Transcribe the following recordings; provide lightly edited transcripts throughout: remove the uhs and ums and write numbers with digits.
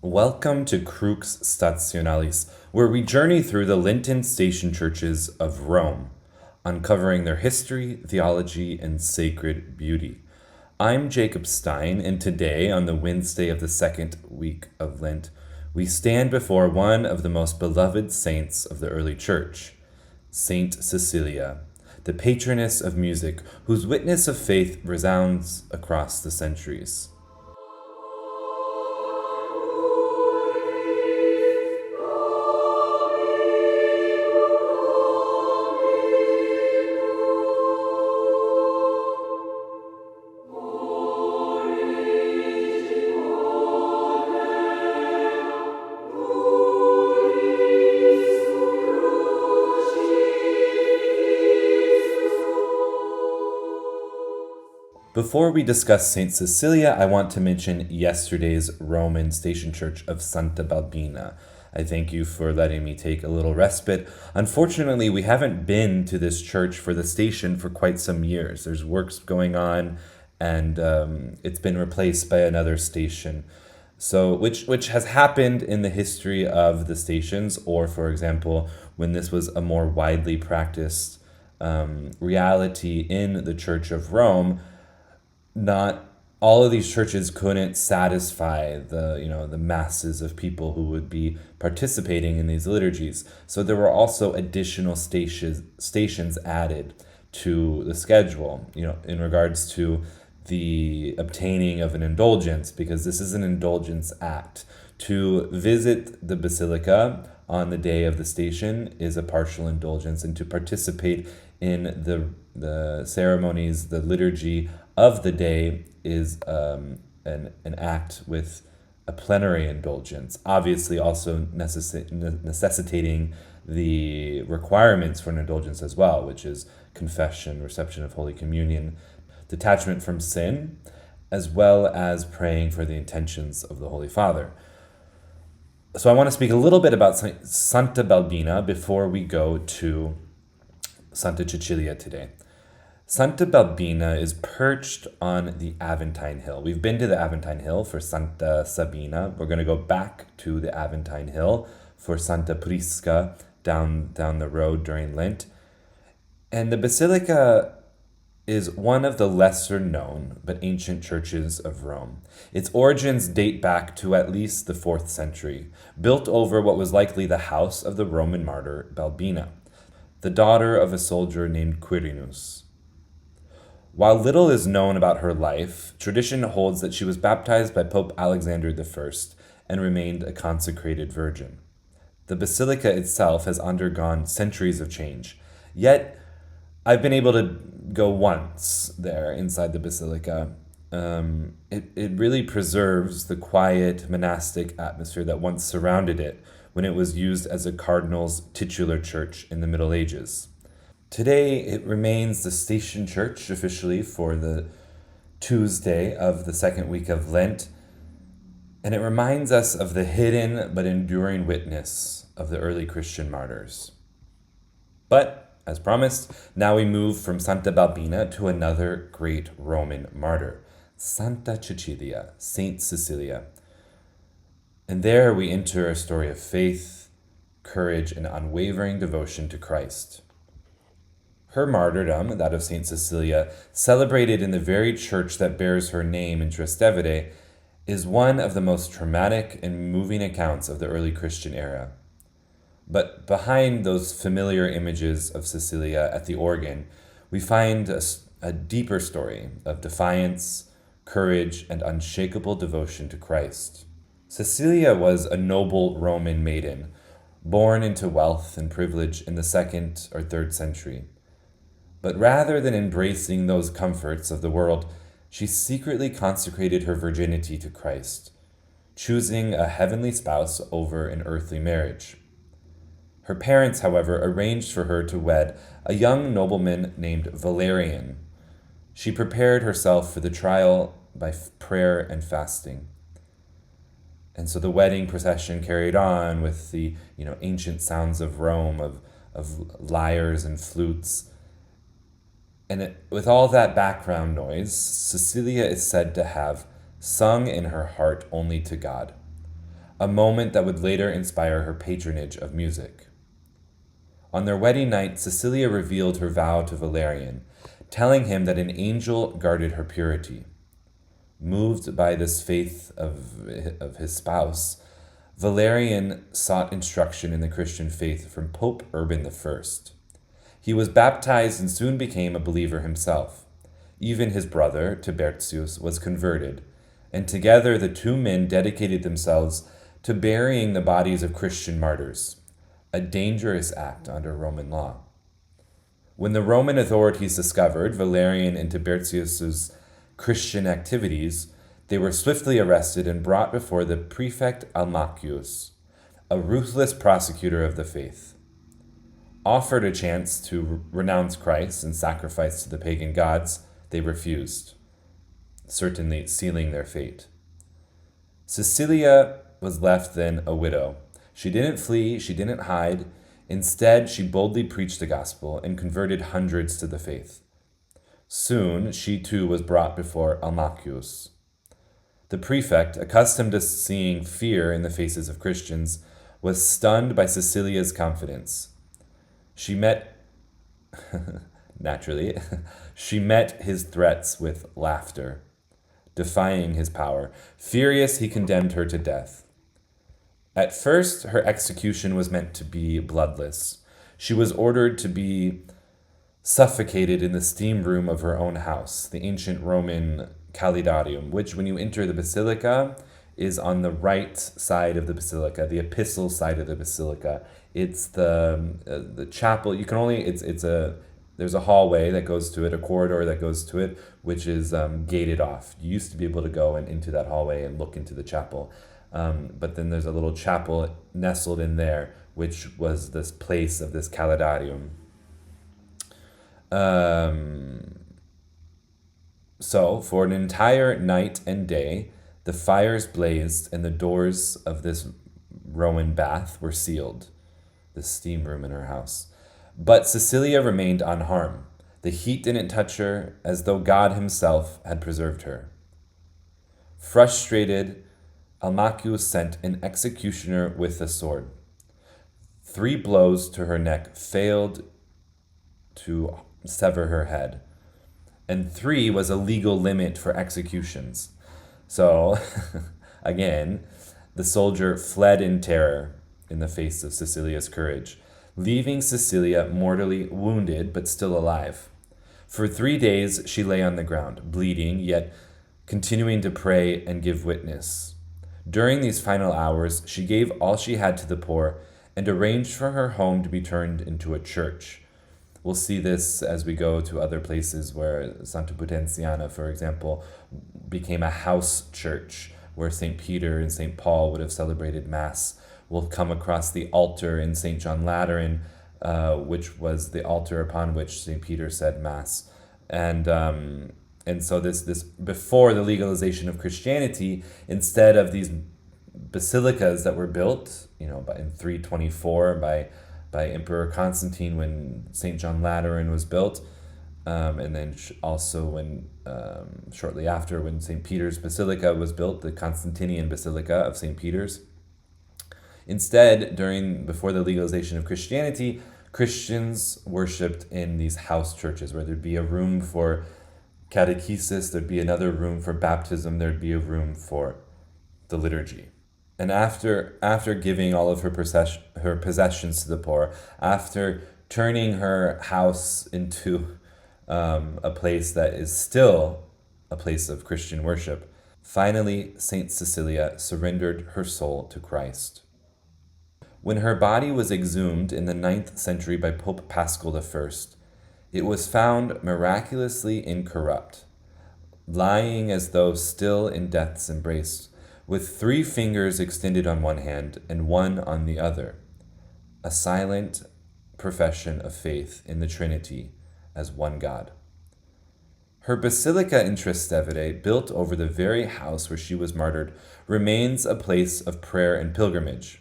Welcome to Crux Stationalis, where we journey through the Lenten station churches of Rome, uncovering their history, theology, and sacred beauty. I'm Jacob Stein, and today, on the Wednesday of the second week of Lent, we stand before one of the most beloved saints of the early church, Saint Cecilia, the patroness of music, whose witness of faith resounds across the centuries. Before we discuss Saint Cecilia, I want to mention yesterday's Roman station church of Santa Balbina. I thank you for letting me take a little respite. Unfortunately, we haven't been to this church for the station for quite some years. There's works going on, and it's been replaced by another station. So, which has happened in the history of the stations, or for example, when this was a more widely practiced reality in the Church of Rome. Not all of these churches couldn't satisfy the masses of people who would be participating in these liturgies. So there were also additional stations added to the schedule, in regards to the obtaining of an indulgence, because this is an indulgence act. To visit the Basilica on the day of the station is a partial indulgence, and to participate in the ceremonies, the liturgy of the day is an act with a plenary indulgence, obviously also necessitating the requirements for an indulgence as well, which is confession, reception of Holy Communion, detachment from sin, as well as praying for the intentions of the Holy Father. So I want to speak a little bit about Santa Balbina before we go to Santa Cecilia today. Santa Balbina is perched on the Aventine Hill. We've been to the Aventine Hill for Santa Sabina. We're going to go back to the Aventine Hill for Santa Prisca down the road during Lent. And the Basilica is one of the lesser known but ancient churches of Rome. Its origins date back to at least the 4th century, built over what was likely the house of the Roman martyr Balbina, the daughter of a soldier named Quirinus. While little is known about her life, tradition holds that she was baptized by Pope Alexander I and remained a consecrated virgin. The basilica itself has undergone centuries of change, yet I've been able to go once there inside the basilica. It really preserves the quiet monastic atmosphere that once surrounded it when it was used as a cardinal's titular church in the Middle Ages. Today, it remains the station church officially for the Tuesday of the second week of Lent, and it reminds us of the hidden but enduring witness of the early Christian martyrs. But, as promised, now we move from Santa Balbina to another great Roman martyr, Santa Cecilia, Saint Cecilia. And there we enter a story of faith, courage, and unwavering devotion to Christ. Her martyrdom, that of Saint Cecilia, celebrated in the very church that bears her name in Trastevere, is one of the most traumatic and moving accounts of the early Christian era. But behind those familiar images of Cecilia at the organ, we find a deeper story of defiance, courage, and unshakable devotion to Christ. Cecilia was a noble Roman maiden, born into wealth and privilege in the 2nd or 3rd century. But rather than embracing those comforts of the world, she secretly consecrated her virginity to Christ, choosing a heavenly spouse over an earthly marriage. Her parents, however, arranged for her to wed a young nobleman named Valerian. She prepared herself for the trial by prayer and fasting. And so the wedding procession carried on with the ancient sounds of Rome, of lyres and flutes. And with all that background noise, Cecilia is said to have sung in her heart only to God. a moment that would later inspire her patronage of music. On their wedding night, Cecilia revealed her vow to Valerian, telling him that an angel guarded her purity. Moved by this faith of his spouse, Valerian sought instruction in the Christian faith from Pope Urban I. He was baptized and soon became a believer himself. Even his brother, Tibertius, was converted, and together the two men dedicated themselves to burying the bodies of Christian martyrs, a dangerous act under Roman law. When the Roman authorities discovered Valerian and Tibertius's Christian activities, they were swiftly arrested and brought before the prefect Almachius, a ruthless prosecutor of the faith. Offered a chance to renounce Christ and sacrifice to the pagan gods, they refused, certainly sealing their fate. Cecilia was left then a widow. She didn't flee, she didn't hide. Instead, she boldly preached the gospel and converted hundreds to the faith. Soon, she too was brought before Almachius. The prefect, accustomed to seeing fear in the faces of Christians, was stunned by Cecilia's confidence. Naturally, she met his threats with laughter. Defying his power, furious, he condemned her to death. At first, her execution was meant to be bloodless. She was ordered to be suffocated in the steam room of her own house, the ancient Roman Calidarium, which, when you enter the basilica, is on the right side of the basilica, the epistle side of the basilica. It's the chapel. You can only there's a hallway that goes to it, a corridor that goes to it, which is gated off. You used to be able to go into that hallway and look into the chapel. But then there's a little chapel nestled in there, which was this place of this Calidarium. So, for an entire night and day, the fires blazed and the doors of this Roman bath were sealed, the steam room in her house. But Cecilia remained unharmed. The heat didn't touch her, as though God himself had preserved her. Frustrated, Almachius sent an executioner with a sword. 3 blows to her neck failed to sever her head, and 3 was a legal limit for executions. So, again, the soldier fled in terror in the face of Cecilia's courage, leaving Cecilia mortally wounded but still alive. For 3 days she lay on the ground, bleeding, yet continuing to pray and give witness. During these final hours, she gave all she had to the poor and arranged for her home to be turned into a church. We'll see this as we go to other places where Santa Pudenziana, for example, became a house church where St. Peter and St. Paul would have celebrated Mass. We'll come across the altar in St. John Lateran, which was the altar upon which St. Peter said Mass. And so this before the legalization of Christianity, instead of these basilicas that were built, in 324 by Emperor Constantine when St. John Lateran was built, and then also when shortly after when St. Peter's Basilica was built, the Constantinian Basilica of St. Peter's. Instead, before the legalization of Christianity, Christians worshipped in these house churches where there'd be a room for catechesis, there'd be another room for baptism, there'd be a room for the liturgy. And after giving all of her possessions to the poor, after turning her house into a place that is still a place of Christian worship, finally Saint Cecilia surrendered her soul to Christ. When her body was exhumed in the 9th century by Pope Paschal I, it was found miraculously incorrupt, lying as though still in death's embrace, with 3 fingers extended on one hand and one on the other, a silent profession of faith in the Trinity as one God. Her basilica in Trastevere, built over the very house where she was martyred, remains a place of prayer and pilgrimage.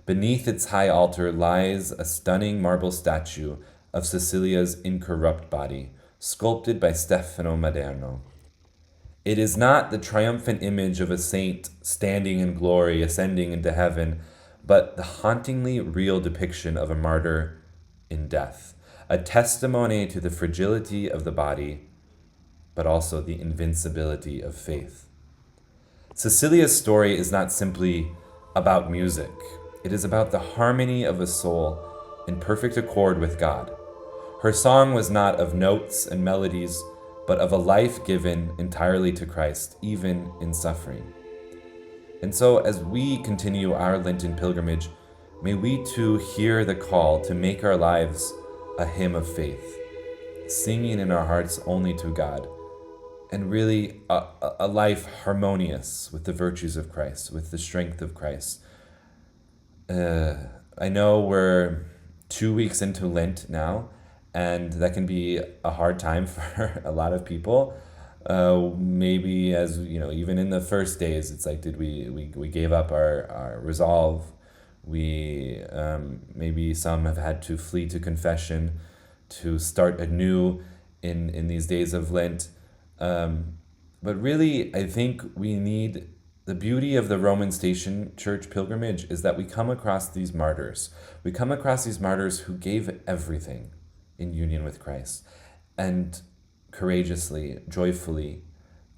Beneath its high altar lies a stunning marble statue of Cecilia's incorrupt body, sculpted by Stefano Maderno. It is not the triumphant image of a saint standing in glory, ascending into heaven, but the hauntingly real depiction of a martyr in death, a testimony to the fragility of the body, but also the invincibility of faith. Cecilia's story is not simply about music. It is about the harmony of a soul in perfect accord with God. Her song was not of notes and melodies, but of a life given entirely to Christ, even in suffering. And so, as we continue our Lenten pilgrimage, may we too hear the call to make our lives a hymn of faith, singing in our hearts only to God, and really a life harmonious with the virtues of Christ, with the strength of Christ. I know we're 2 weeks into Lent now, and that can be a hard time for a lot of people. Maybe as you know, even in the first days, it's like, did we gave up our resolve? We maybe some have had to flee to confession, to start anew in these days of Lent. But really, I think we need the beauty of the Roman Station Church pilgrimage is that we come across these martyrs. We come across these martyrs who gave everything in union with Christ, and courageously, joyfully,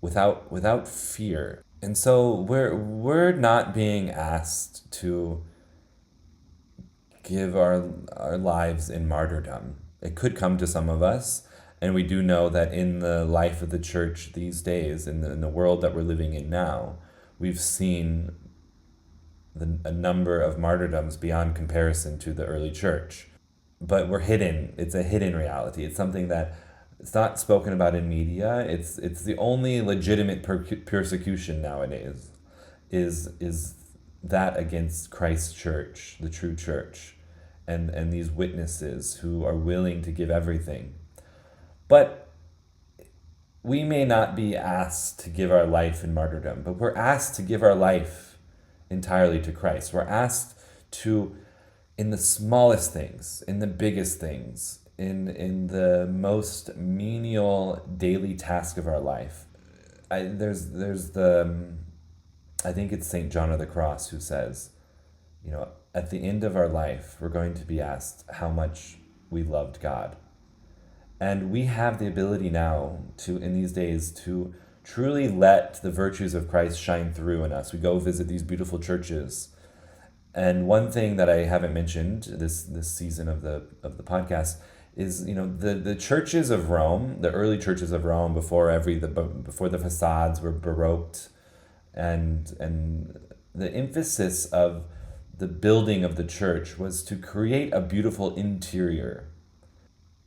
without fear. And so we're not being asked to give our lives in martyrdom. It could come to some of us, and we do know that in the life of the church these days, in the world that we're living in now, we've seen a number of martyrdoms beyond comparison to the early church. But we're hidden. It's a hidden reality. It's something that it's not spoken about in media. It's the only legitimate persecution nowadays is that against Christ's church, the true church, and these witnesses who are willing to give everything. But we may not be asked to give our life in martyrdom, but we're asked to give our life entirely to Christ. We're asked to, in the smallest things, in the biggest things, in the most menial daily task of our life. I think it's St. John of the Cross who says, at the end of our life, we're going to be asked how much we loved God. And we have the ability now to, in these days, to truly let the virtues of Christ shine through in us. We go visit these beautiful churches. And one thing that I haven't mentioned this season of the podcast is, the churches of Rome, the early churches of Rome, before the facades were baroqued, and the emphasis of the building of the church was to create a beautiful interior.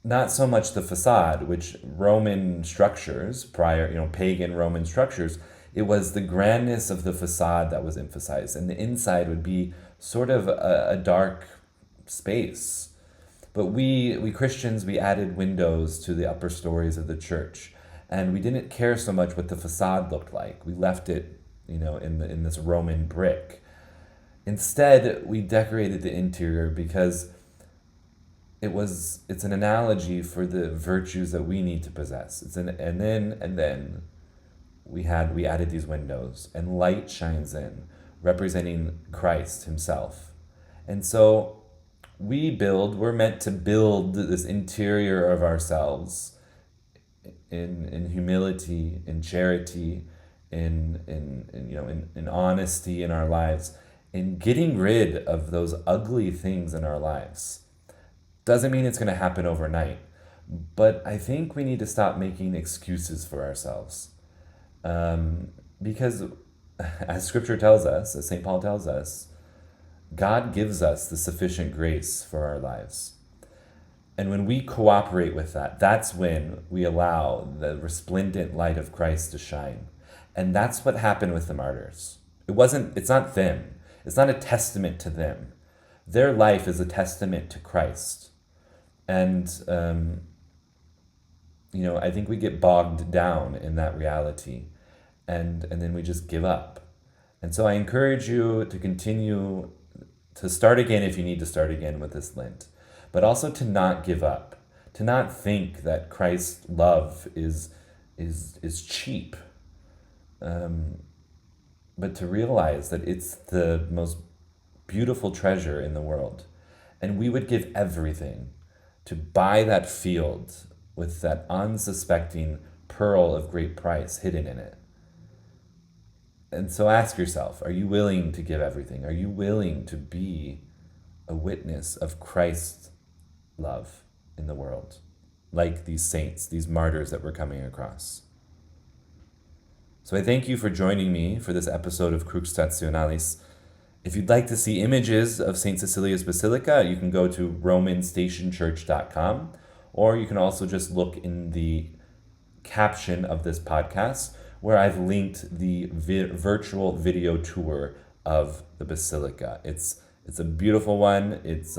Not so much the facade, which Roman structures, pagan Roman structures, it was the grandness of the facade that was emphasized, and the inside would be sort of a dark space. But we Christians, we added windows to the upper stories of the church, and we didn't care so much what the facade looked like. We left it, in this Roman brick. Instead, we decorated the interior because it's an analogy for the virtues that we need to possess. And then we added these windows, and light shines in, representing Christ himself. And so we're meant to build this interior of ourselves in humility, in charity, in honesty in our lives, in getting rid of those ugly things in our lives. Doesn't mean it's going to happen overnight, but I think we need to stop making excuses for ourselves. Because as Scripture tells us, as St. Paul tells us, God gives us the sufficient grace for our lives. And when we cooperate with that, that's when we allow the resplendent light of Christ to shine. And that's what happened with the martyrs. It's not them. It's not a testament to them. Their life is a testament to Christ. And, I think we get bogged down in that reality. And then we just give up. And so I encourage you to continue to start again if you need to start again with this Lent, but also to not give up, to not think that Christ's love is cheap, but to realize that it's the most beautiful treasure in the world. And we would give everything to buy that field with that unsuspecting pearl of great price hidden in it. And so ask yourself, are you willing to give everything? Are you willing to be a witness of Christ's love in the world? Like these saints, these martyrs that we're coming across. So I thank you for joining me for this episode of Crux Stationalis. If you'd like to see images of Saint Cecilia's Basilica, you can go to romanstationchurch.com, or you can also just look in the caption of this podcast where I've linked the virtual video tour of the Basilica. It's a beautiful one. It's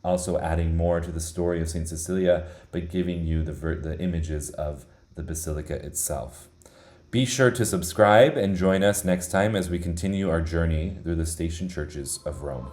also adding more to the story of Saint Cecilia, but giving you the images of the Basilica itself. Be sure to subscribe and join us next time as we continue our journey through the station churches of Rome.